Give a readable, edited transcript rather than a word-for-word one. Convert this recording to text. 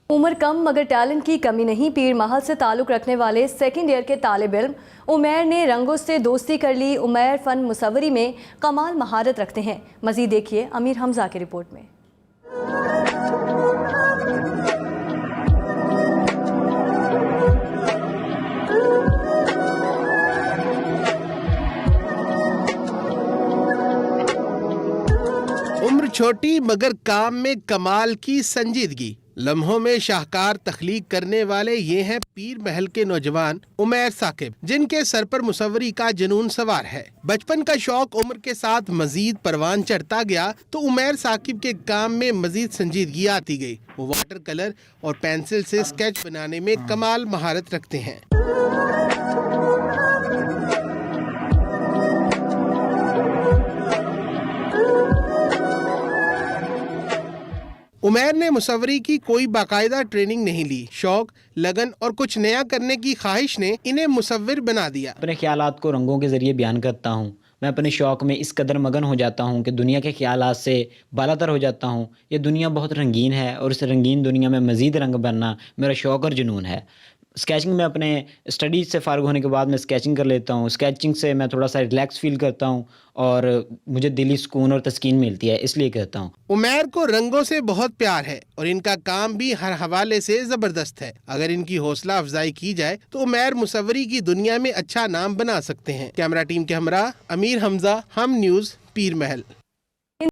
उम्र कम मगर टैलेंट की कमी नहीं। पीर महल से ताल्लुक़ रखने वाले सेकेंड ईयर के तालिब इल्म उमैर ने रंगों से दोस्ती कर ली। उमैर फ़न मुसव्वरी में कमाल महारत रखते हैं। मज़ीद देखिए अमीर हमज़ा की रिपोर्ट में। उम्र छोटी मगर काम में कमाल की संजीदगी, लम्हों में शाहकार तख्लीक करने वाले ये हैं पीर महल के नौजवान उमैर साकिब, जिनके सर पर मुसव्वरी का जुनून सवार है। बचपन का शौक उम्र के साथ मजीद परवान चढ़ता गया तो उमैर साकिब के काम में मजीद संजीदगी आती गई। वो वाटर कलर और पेंसिल से स्केच बनाने में कमाल महारत रखते हैं। उमैर ने मुसव्वरी की कोई बाकायदा ट्रेनिंग नहीं ली। शौक, लगन और कुछ नया करने की ख्वाहिश ने इन्हें मुसव्विर बना दिया। अपने ख्यालात को रंगों के ज़रिए बयान करता हूँ। मैं अपने शौक़ में इस कदर मगन हो जाता हूँ कि दुनिया के ख्यालात से बालातर हो जाता हूँ। ये दुनिया बहुत रंगीन है और इस रंगीन दुनिया में मज़ीद रंग भरना मेरा शौक़ और जुनून है। स्केचिंग में अपने स्टडीज़ से फ़ारिग होने के बाद मैं स्केचिंग कर लेता हूँ। स्केचिंग से मैं थोड़ा सा रिलैक्स फ़ील करता हूँ और मुझे दिली सुकून और तस्कीन मिलती है, इसलिए कहता हूँ। उमैर को रंगों से बहुत प्यार है और इनका काम भी हर हवाले से ज़बरदस्त है। अगर इनकी हौसला अफजाई की जाए तो उमैर मुसव्वरी की दुनिया में अच्छा नाम बना सकते हैं। कैमरा टीम के हमरा अमीर हमज़ा, हम न्यूज़, पीर महल।